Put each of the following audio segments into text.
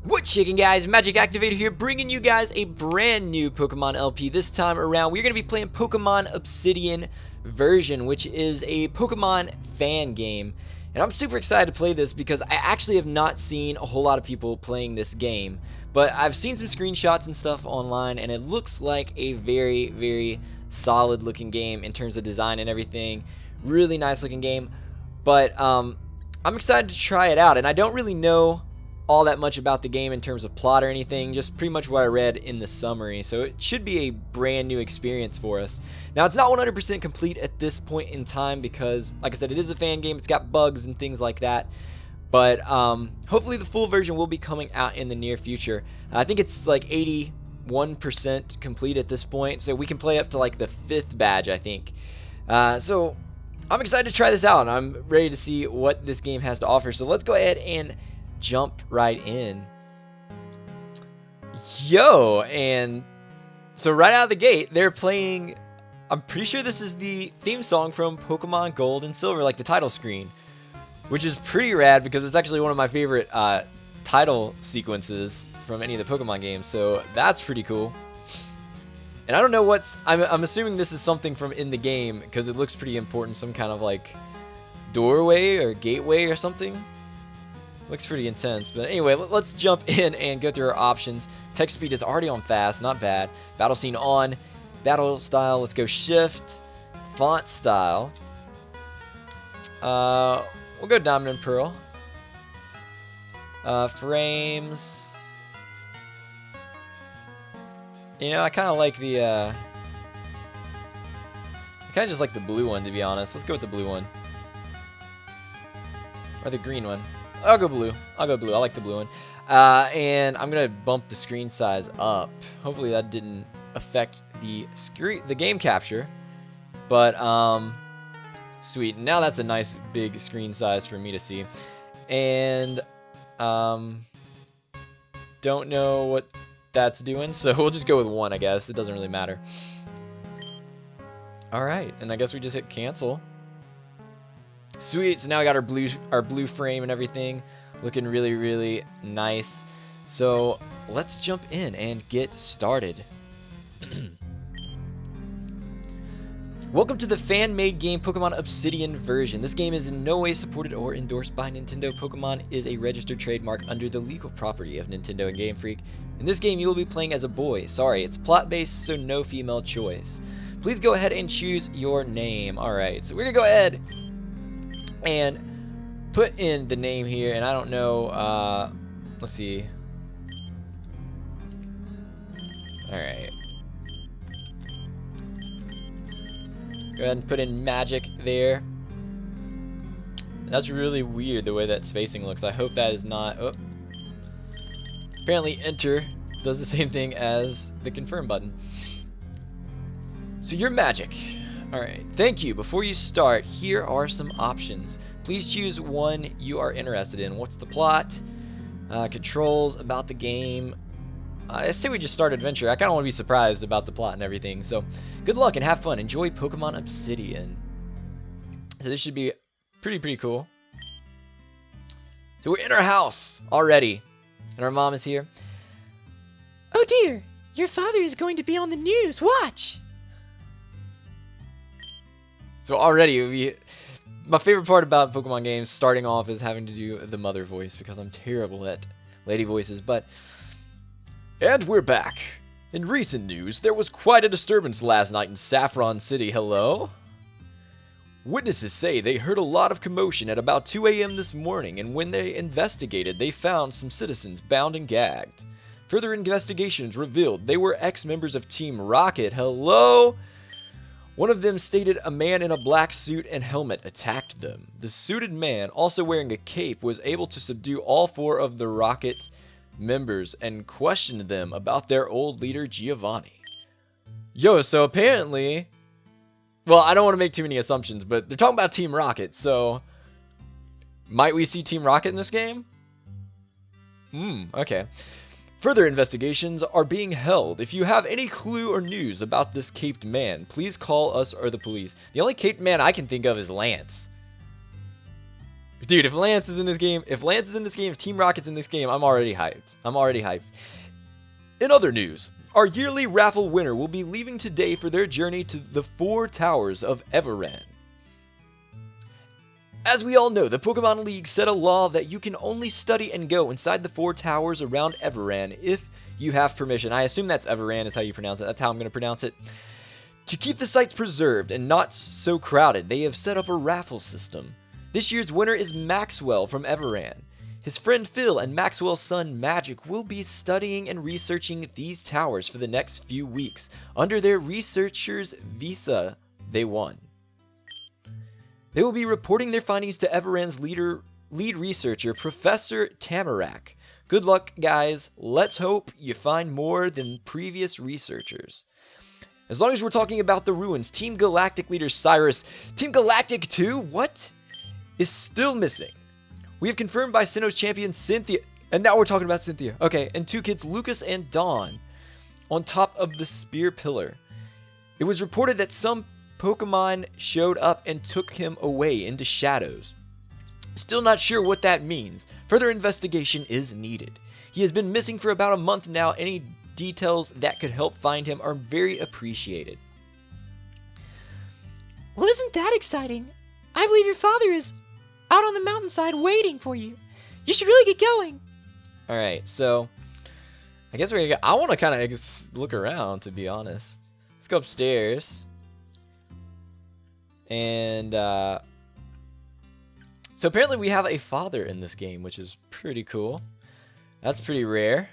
What's shaking, guys? MagicActivatr here, bringing you guys a brand new Pokemon LP. This time around, we're going to be playing Pokemon Obsidian version, which is a Pokemon fan game. And I'm super excited to play this because I actually have not seen a whole lot of people playing this game. But I've seen some screenshots and stuff online, and it looks like a very, very solid looking game in terms of design and everything. Really nice looking game. But I'm excited to try it out, and I don't really know all that much about the game in terms of plot or anything, just pretty much what I read in the summary, so it should be a brand new experience for us. Now, it's not 100% complete at this point in time because, like I said, it is a fan game, it's got bugs and things like that, but hopefully the full version will be coming out in the near future. I think it's like 81% complete at this point, so we can play up to like the 5th badge, I think. So I'm excited to try this out, and I'm ready to see what this game has to offer, so let's go ahead and jump right in. And so right out of the gate, they're playing, I'm pretty sure this is the theme song from Pokemon Gold and Silver, like the title screen, which is pretty rad because it's actually one of my favorite title sequences from any of the Pokemon games, so that's pretty cool. And I don't know what's, I'm assuming this is something from in the game because it looks pretty important, some kind of like doorway or gateway or something. Looks pretty intense, but anyway, let's jump in and go through our options. Text speed is already on fast, not bad. Battle scene on. Battle style, let's go shift. Font style. We'll go Diamond and Pearl. Frames. You know, I kind of like the, I kind of just like the blue one, to be honest. Let's go with the blue one. Or the green one. I'll go blue. I like the blue one. And I'm gonna bump the screen size up. Hopefully that didn't affect the game capture. But sweet. Now that's a nice big screen size for me to see. And don't know what that's doing, so we'll just go with 1, I guess. It doesn't really matter. All right, and I guess we just hit cancel. Sweet, so now we got our blue frame and everything looking really, really nice. So let's jump in and get started. Welcome to the fan-made game Pokemon Obsidian version. This game is in no way supported or endorsed by Nintendo. Pokemon is a registered trademark under the legal property of Nintendo and GameFreak. In this game, you will be playing as a boy. Sorry, it's plot-based, so no female choice. Please go ahead and choose your name. Alright, so we're going to go ahead and put in the name here, and I don't know, let's see. Alright. Go ahead and put in Magic there. That's really weird the way that spacing looks. I hope that is not, oh. Apparently enter does the same thing as the confirm button. So you're Magic. Alright, thank you. Before you start, here are some options. Please choose one you are interested in. What's the plot? Controls, about the game. I say we just start adventure. I kind of want to be surprised about the plot and everything. So, good luck and have fun. Enjoy Pokemon Obsidian. So this should be pretty cool. So we're in our house already. And our mom is here. Oh dear, your father is going to be on the news. Watch! So already, my favorite part about Pokemon games starting off is having to do the mother voice because I'm terrible at lady voices, but... And we're back. In recent news, there was quite a disturbance last night in Saffron City. Hello? Witnesses say they heard a lot of commotion at about 2 a.m. this morning, and when they investigated, they found some citizens bound and gagged. Further investigations revealed they were ex-members of Team Rocket. Hello? One of them stated a man in a black suit and helmet attacked them. The suited man, also wearing a cape, was able to subdue all 4 of the Rocket members and questioned them about their old leader, Giovanni. Yo, so apparently... Well, I don't want to make too many assumptions, but they're talking about Team Rocket, so... Might we see Team Rocket in this game? Okay. Further investigations are being held. If you have any clue or news about this caped man, please call us or the police. The only caped man I can think of is Lance. Dude, if Lance is in this game, if Team Rocket's in this game, I'm already hyped. In other news, our yearly raffle winner will be leaving today for their journey to the 4 towers of Evoran. As we all know, the Pokemon League set a law that you can only study and go inside the 4 towers around Evoran if you have permission. I assume that's Evoran is how you pronounce it. That's how I'm going to pronounce it. To keep the sites preserved and not so crowded, they have set up a raffle system. This year's winner is Maxwell from Evoran. His friend Phil and Maxwell's son Magic will be studying and researching these towers for the next few weeks under their researcher's visa they won. They will be reporting their findings to Evoran's lead researcher, Professor Tamarack. Good luck, guys. Let's hope you find more than previous researchers. As long as we're talking about the ruins, Team Galactic leader Cyrus, Team Galactic 2, what? Is still missing. We have confirmed by Sinnoh's champion Cynthia, and now we're talking about Cynthia. Okay, and 2 kids, Lucas and Dawn, on top of the spear pillar. It was reported that some Pokemon showed up and took him away into shadows. Still not sure what that means. Further investigation is needed. He has been missing for about a month now. Any details that could help find him are very appreciated. Well, isn't that exciting? I believe your father is out on the mountainside waiting for you. You should really get going. Alright, so I guess we're gonna go. I want to kind of look around, to be honest. Let's go upstairs. And so apparently we have a father in this game, which is pretty cool. That's pretty rare.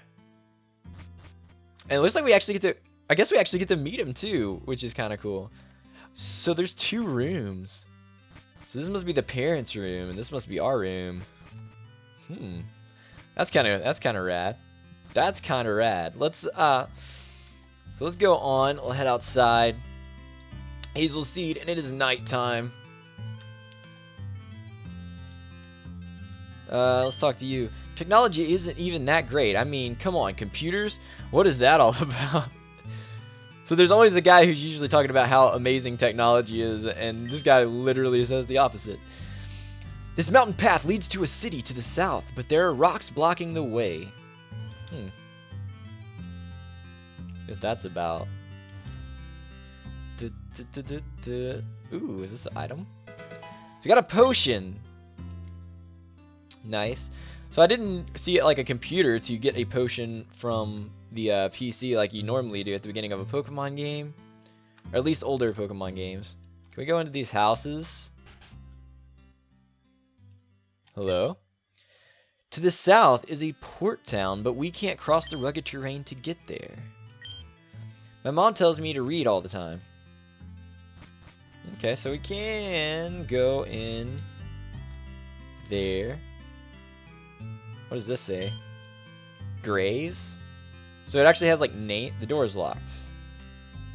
And it looks like we actually get to, I guess we actually get to meet him too, which is kind of cool. So there's 2 rooms. So this must be the parents' room, and this must be our room. That's kind of rad. That's kind of rad. Let's let's go on. We'll head outside. Hazel Seed, and it is nighttime. Let's talk to you. Technology isn't even that great. I mean, come on, computers? What is that all about? So there's always a guy who's usually talking about how amazing technology is, and this guy literally says the opposite. This mountain path leads to a city to the south, but there are rocks blocking the way. Guess that's about. Ooh, is this an item? So we got a potion. Nice. So I didn't see it like a computer to get a potion from the PC like you normally do at the beginning of a Pokemon game. Or at least older Pokemon games. Can we go into these houses? Hello? To the south is a port town, but we can't cross the rugged terrain to get there. My mom tells me to read all the time. Okay, so we can go in there. What does this say? Graze? So it actually has like name. The door is locked.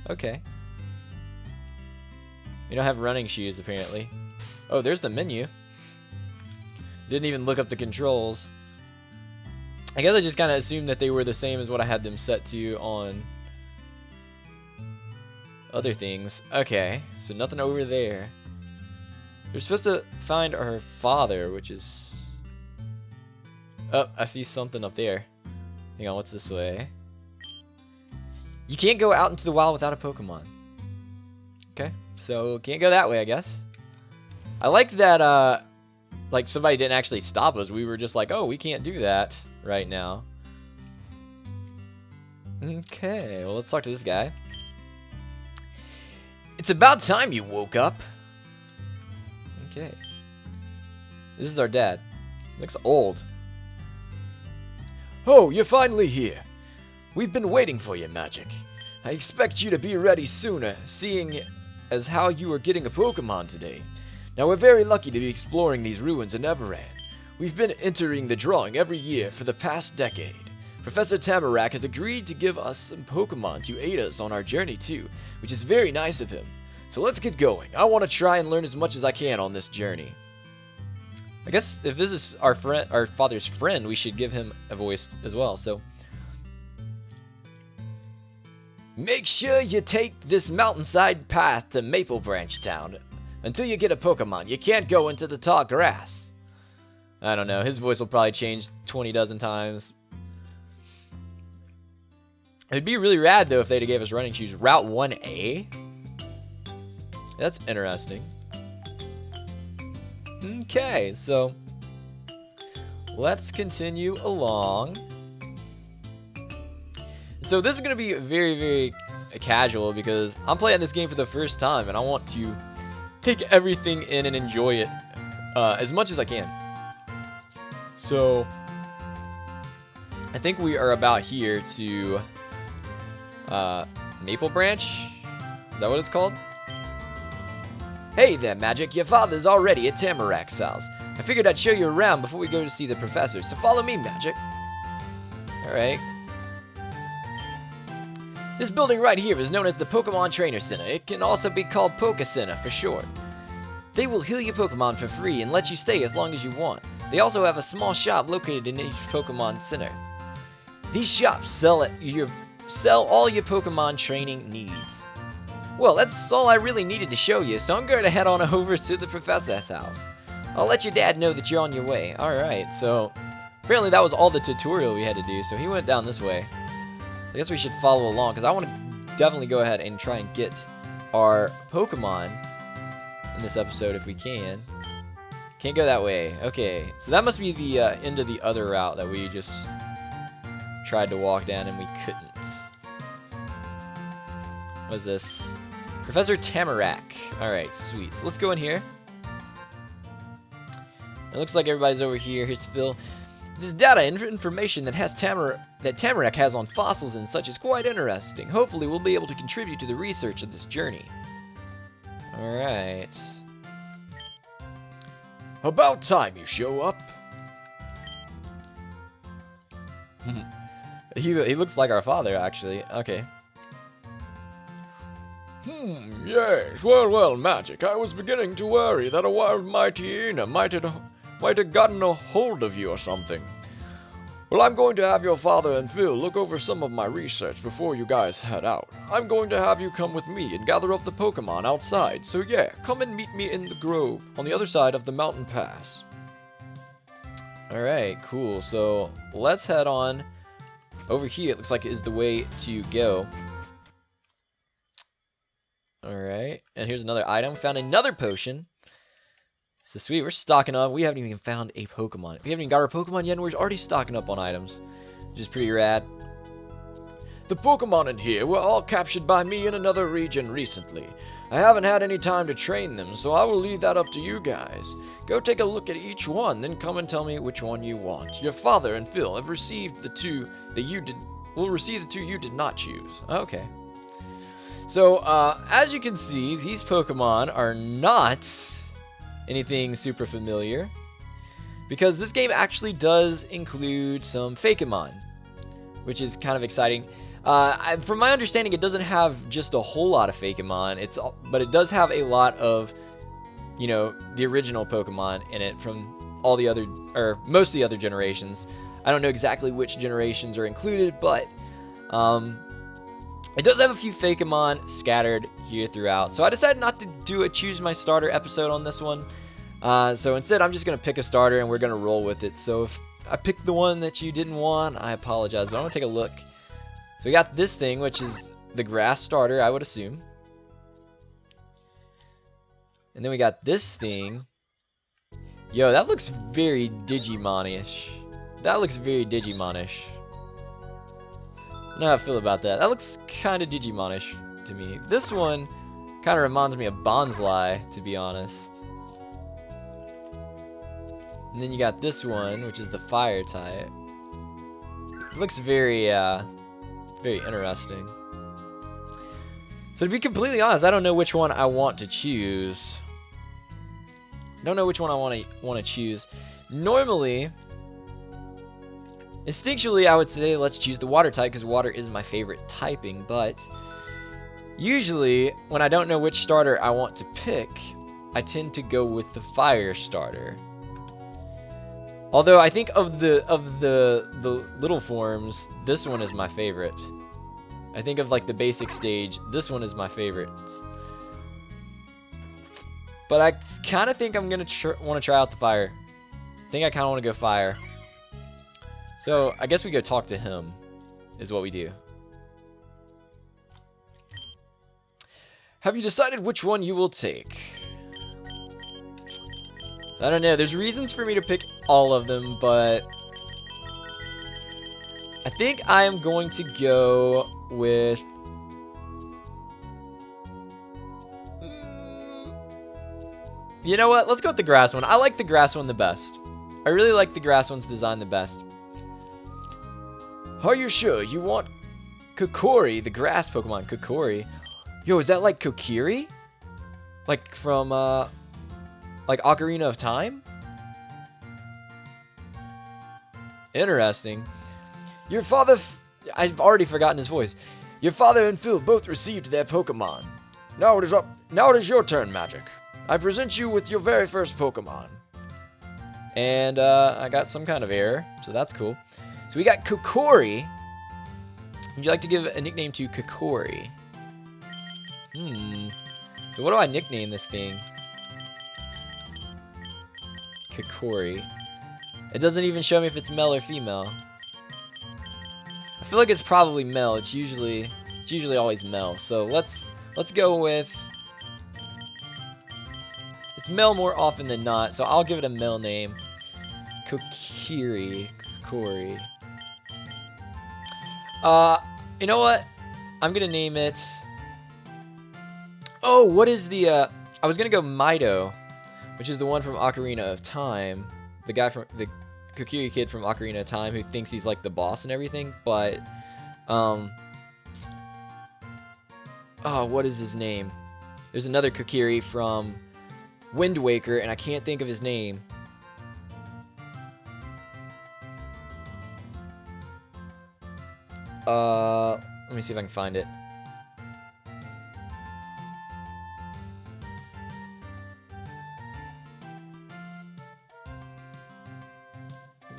Okay. We don't have running shoes apparently. Oh, there's the menu. Didn't even look up the controls. I guess I just kind of assumed that they were the same as what I had them set to on other things. Okay, so nothing over there. We're supposed to find our father, which is... Oh, I see something up there. Hang on, what's this way? You can't go out into the wild without a Pokemon. Okay, so can't go that way, I guess. I liked that, like, somebody didn't actually stop us. We were just like, oh, we can't do that right now. Okay, well, let's talk to this guy. It's about time you woke up. Okay. This is our dad. Looks old. Oh, you're finally here. We've been waiting for you, Magic. I expect you to be ready sooner, seeing as how you are getting a Pokemon today. Now, we're very lucky to be exploring these ruins in Evoran. We've been entering the drawing every year for the past decade. Professor Tamarack has agreed to give us some Pokemon to aid us on our journey too, which is very nice of him. So let's get going. I want to try and learn as much as I can on this journey. I guess if this is our father's friend, we should give him a voice as well. So make sure you take this mountainside path to Maple Branch Town. Until you get a Pokemon, you can't go into the tall grass. I don't know. His voice will probably change 20 dozen times. It'd be really rad, though, if they'd have gave us running shoes. Route 1A? That's interesting. Okay, so let's continue along. So this is going to be very, very casual because I'm playing this game for the first time and I want to take everything in and enjoy it as much as I can. So I think we are about here to Maple Branch. Is that what it's called? Hey there, Magic. Your father's already at Tamarak's house. I figured I'd show you around before we go to see the professor, so follow me, Magic. Alright. This building right here is known as the Pokemon Trainer Center. It can also be called Poke Center for short. They will heal your Pokemon for free and let you stay as long as you want. They also have a small shop located in each Pokemon Center. These shops sell all your Pokemon training needs. Well, that's all I really needed to show you, so I'm going to head on over to the professor's house. I'll let your dad know that you're on your way. Alright, so apparently that was all the tutorial we had to do, so he went down this way. I guess we should follow along, because I want to definitely go ahead and try and get our Pokemon in this episode if we can. Can't go that way. Okay, so that must be the end of the other route that we just tried to walk down and we couldn't. What is this? Professor Tamarak. Alright, sweet. So let's go in here. It looks like everybody's over here. Here's Phil. This data and information that Tamarak has on fossils and such is quite interesting. Hopefully we'll be able to contribute to the research of this journey. Alright. About time you show up. He looks like our father, actually. Okay. Yes, well, Magic, I was beginning to worry that a wild hyena might have gotten a hold of you or something. Well, I'm going to have your father and Phil look over some of my research before you guys head out. I'm going to have you come with me and gather up the Pokemon outside, so yeah, come and meet me in the grove on the other side of the mountain pass. Alright, cool. So let's head on over here. It looks like it is the way to go. Alright, and here's another item. Found another potion. So sweet, we're stocking up. We haven't even found a Pokemon. We haven't even got our Pokemon yet, and we're already stocking up on items, which is pretty rad. The Pokemon in here were all captured by me in another region recently. I haven't had any time to train them, so I will leave that up to you guys. Go take a look at each one, then come and tell me which one you want. Your father and Phil have received the two that you did. Will receive the two you did not choose. Okay. So, as you can see, these Pokemon are not anything super familiar, because this game actually does include some Fakemon, which is kind of exciting. From my understanding, it doesn't have just a whole lot of Fakemon, but it does have a lot of, you know, the original Pokemon in it from all the other, or most of the other generations. I don't know exactly which generations are included, but it does have a few Fakemon scattered here throughout. So I decided not to do a choose my starter episode on this one. So instead, I'm just going to pick a starter and we're going to roll with it. So if I picked the one that you didn't want, I apologize, but I want to take a look. So we got this thing, which is the grass starter, I would assume. And then we got this thing. Yo, that looks very Digimon-ish. That looks very Digimon-ish. I don't know how I feel about that. That looks kind of Digimon-ish to me. This one kind of reminds me of Bonsly, to be honest. And then you got this one, which is the fire type. It looks very, very interesting. So to be completely honest, I don't know which one I want to choose. I don't know which one I want to choose. Normally, instinctually, I would say let's choose the water type because water is my favorite typing. But usually, when I don't know which starter I want to pick, I tend to go with the fire starter. Although I think of the little forms, this one is my favorite. I think of like the basic stage, this one is my favorite. But I kind of think I'm gonna want to try out the fire. think I kind of want to go fire. So I guess we go talk to him, is what we do. Have you decided which one you will take? I don't know. There's reasons for me to pick all of them, but I think I am going to go with... You know what? Let's go with the grass one. I like the grass one the best. I really like the grass one's design the best. Are you sure you want Kokiri, the grass Pokemon. Kokiri. Yo, is that like Kokiri? Like from, like Ocarina of Time? Interesting. your father? I've already forgotten his voice. Your father and Phil both received their Pokemon. Now it is up. Now it is your turn, Magic. I present you with your very first Pokemon. And I got some kind of error, so that's cool. So we got Kokiri. Would you like to give a nickname to Kokiri? So what do I nickname this thing? Kokiri. It doesn't even show me if it's male or female. I feel like it's probably male. It's usually always male. So let's go with... It's male more often than not, so I'll give it a male name. Kokiri. You know what? I'm gonna name it... Oh, what is the... I was gonna go Mido, which is the one from Ocarina of Time. The guy from... The Kokiri kid from Ocarina of Time who thinks he's like the boss and everything, but... Oh, what is his name? There's another Kokiri from Wind Waker, and I can't think of his name. Let me see if I can find it.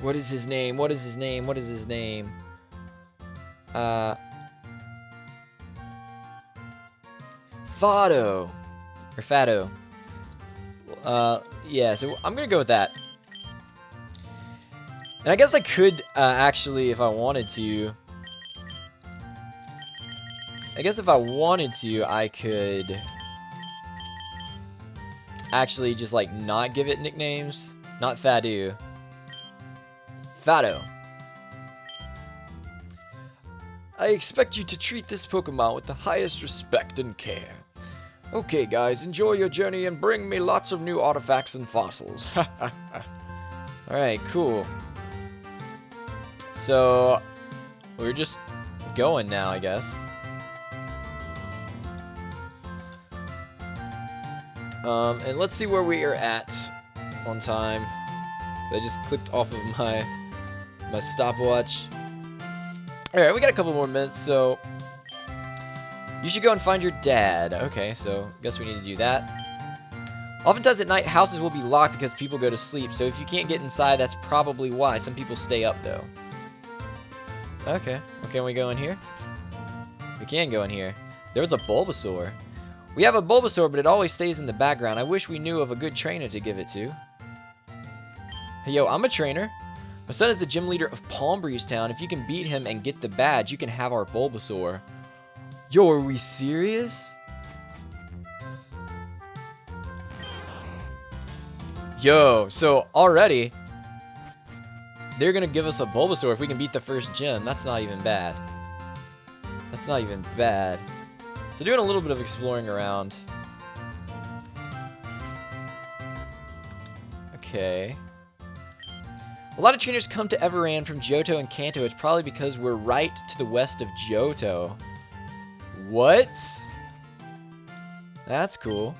What is his name? What is his name? What is his name? Fado. Or Fado. Yeah, so I'm gonna go with that. And I guess I could, actually, if I wanted to... I guess if I wanted to, I could... actually just, like, not give it nicknames. Not Fado. Fado. I expect you to treat this Pokemon with the highest respect and care. Okay, guys, enjoy your journey and bring me lots of new artifacts and fossils. Alright, cool. So, we're just going now, I guess. And let's see where we are at on time. I just clicked off of my stopwatch. Alright, we got a couple more minutes, so... You should go and find your dad. Okay, so guess we need to do that. Oftentimes at night, houses will be locked because people go to sleep, so if you can't get inside, that's probably why. Some people stay up, though. Okay, well, can we go in here? We can go in here. There's a Bulbasaur. We have a Bulbasaur, but it always stays in the background. I wish we knew of a good trainer to give it to. Hey, yo, I'm a trainer. My son is the gym leader of Palm Breeze Town. If you can beat him and get the badge, you can have our Bulbasaur. Yo, are we serious? Yo, so already, they're gonna give us a Bulbasaur if we can beat the first gym. That's not even bad. That's not even bad. So doing a little bit of exploring around. Okay. A lot of trainers come to Evoran from Johto and Kanto. It's probably because we're right to the west of Johto. What? That's cool.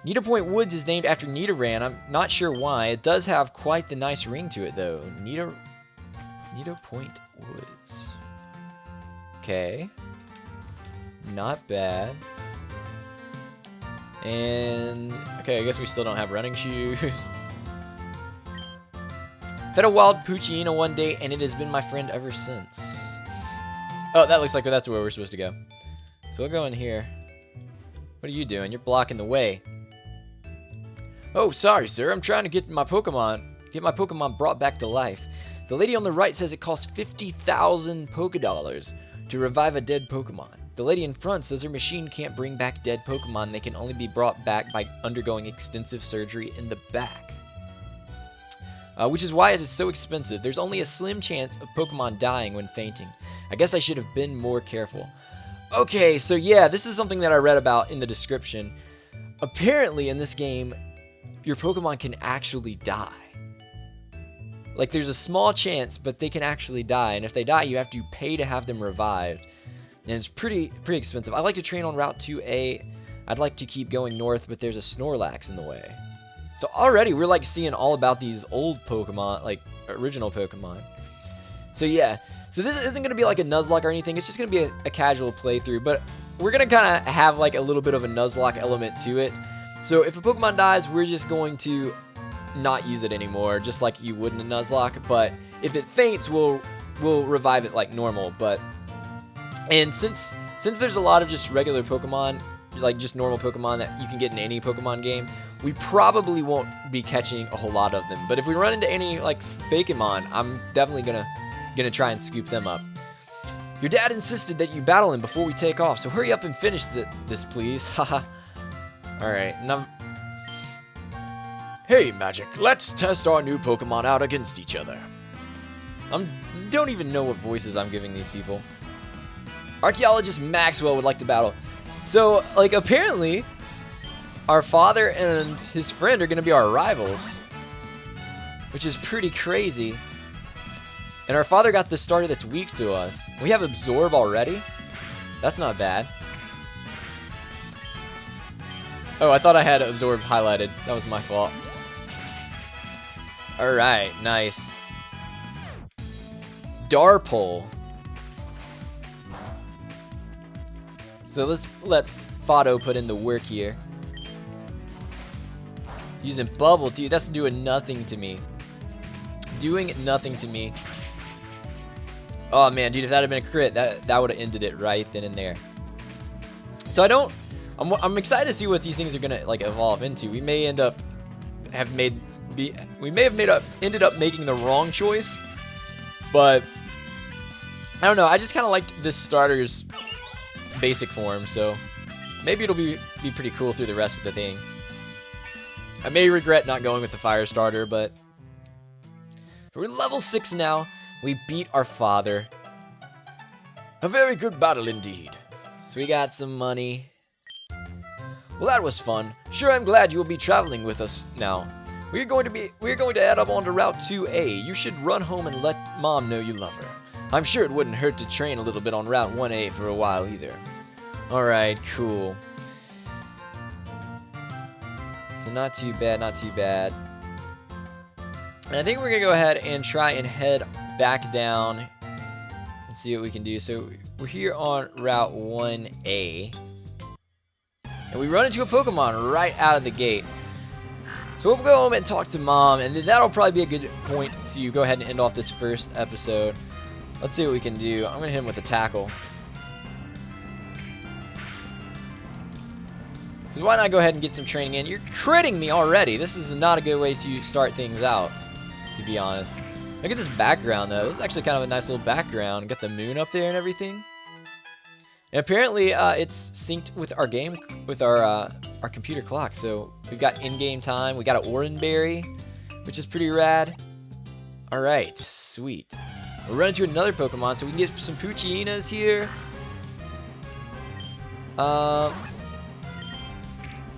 Nidopoint Woods is named after Nidoran. I'm not sure why. It does have quite the nice ring to it, though. Nidopoint Woods. Okay. Not bad. And... okay, I guess we still don't have running shoes. Fed a wild Poochyena one day, and it has been my friend ever since. Oh, that looks like that's where we're supposed to go. So we'll go in here. What are you doing? You're blocking the way. Oh, sorry, sir. I'm trying to get my Pokemon Get my Pokemon brought back to life. The lady on the right says it costs 50,000 Pokédollars to revive a dead Pokemon. The lady in front says her machine can't bring back dead Pokemon. They can only be brought back by undergoing extensive surgery in the back. Which is why it is so expensive. There's only a slim chance of Pokemon dying when fainting. I guess I should have been more careful. Okay, so yeah, this is something that I read about in the description. Apparently in this game, your Pokemon can actually die. Like, there's a small chance, but they can actually die. And if they die, you have to pay to have them revived. And it's pretty expensive. I like to train on Route 2A. I'd like to keep going north, but there's a Snorlax in the way. So already, we're like seeing all about these old Pokemon, like original Pokemon. So yeah. So this isn't going to be like a Nuzlocke or anything. It's just going to be a casual playthrough. But we're going to kind of have like a little bit of a Nuzlocke element to it. So if a Pokemon dies, we're just going to not use it anymore, just like you would in a Nuzlocke. But if it faints, we'll revive it like normal. And since there's a lot of just regular Pokemon, like just normal Pokemon that you can get in any Pokemon game, we probably won't be catching a whole lot of them. But if we run into any like Fakemon, I'm definitely gonna try and scoop them up. Your dad insisted that you battle him before we take off, so hurry up and finish this, please. Haha. Alright, now. Hey, Magic, let's test our new Pokemon out against each other. Don't even know what voices I'm giving these people. Archaeologist Maxwell would like to battle. So, like, apparently, our father and his friend are going to be our rivals, which is pretty crazy. And our father got the starter that's weak to us. We have Absorb already? That's not bad. Oh, I thought I had Absorb highlighted. That was my fault. Alright, nice. Darpole. So let's let Fado put in the work here. Using Bubble, dude, that's doing nothing to me. Doing nothing to me. Oh man, dude, if that had been a crit, that would have ended it right then and there. So I'm excited to see what these things are gonna like evolve into. We may end up ended up making the wrong choice, but I don't know. I just kind of liked this starter's basic form, so maybe it'll be pretty cool through the rest of the thing. I may regret not going with the fire starter, but we're level 6 now. We beat our father. A very good battle indeed. So we got some money. Well, that was fun. Sure, I'm glad you will be traveling with us now. We're going to head up onto Route 2A. You should run home and let Mom know you love her. I'm sure it wouldn't hurt to train a little bit on Route 1A for a while either. Alright, cool. So not too bad, not too bad. And I think we're going to go ahead and try and head back down and see what we can do. So we're here on Route 1A. And we run into a Pokemon right out of the gate. So we'll go home and talk to Mom, and then that'll probably be a good point to go ahead and end off this first episode. Let's see what we can do. I'm going to hit him with a tackle. So why not go ahead and get some training in? You're critting me already. This is not a good way to start things out, to be honest. Look at this background, though. This is actually kind of a nice little background. Got the moon up there and everything. And apparently, it's synced with our game, with our computer clock. So we've got in-game time. We got an Oranberry, which is pretty rad. All right, sweet. We'll run into another Pokemon, so we can get some Poochyinas here. So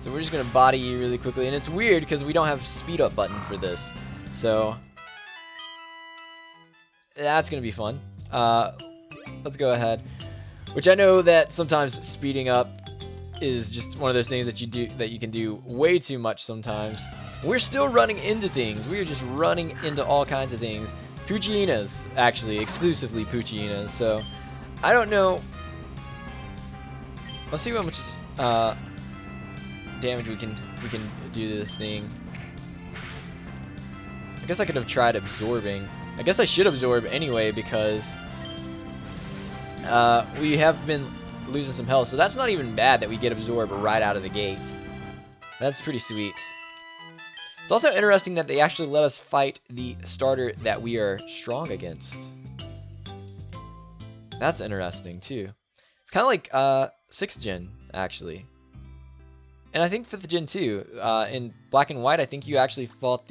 we're just gonna body you really quickly, and it's weird because we don't have speed up button for this. So that's gonna be fun. Let's go ahead. Which I know that sometimes speeding up is just one of those things that you can do way too much sometimes. We're still running into things. We are just running into all kinds of things. Poochyinas, actually, exclusively Poochyinas. So I don't know. Let's see how much damage we can do to this thing. I guess I could have tried absorbing. I guess I should absorb anyway because we have been losing some health, so that's not even bad that we get absorbed right out of the gate. That's pretty sweet. It's also interesting that they actually let us fight the starter that we are strong against. That's interesting too. It's kind of like 6th gen actually. And I think 5th gen too. In Black and White, I think you actually fought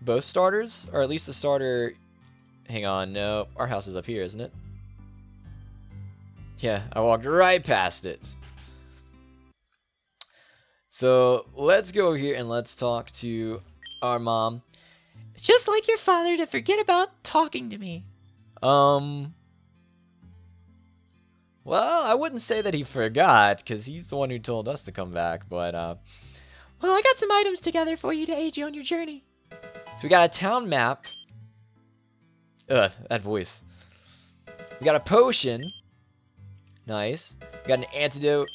both starters, or at least the starter. Hang on, no, our house is up here, isn't it? Yeah, I walked right past it. So let's go here and let's talk to our mom. It's just like your father to forget about talking to me. Well, I wouldn't say that he forgot, because he's the one who told us to come back, but, Well, I got some items together for you to aid you on your journey. So we got a town map. Ugh, that voice. We got a potion. Nice. We got an antidote.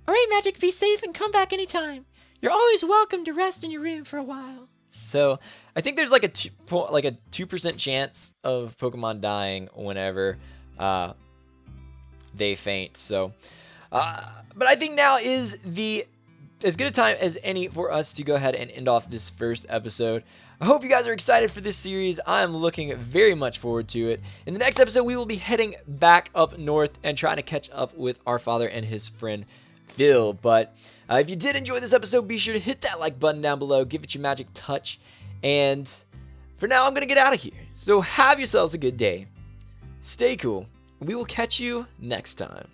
Alright, Magic, be safe and come back anytime. You're always welcome to rest in your room for a while. So, I think there's like a 2% chance of Pokemon dying whenever they faint. So, but I think now is as good a time as any for us to go ahead and end off this first episode. I hope you guys are excited for this series. I'm looking very much forward to it. In the next episode, we will be heading back up north and trying to catch up with our father and his friend Phil. But if you did enjoy this episode, be sure to hit that like button down below, give it your magic touch, and for now I'm gonna get out of here. So have yourselves a good day, stay cool, we will catch you next time.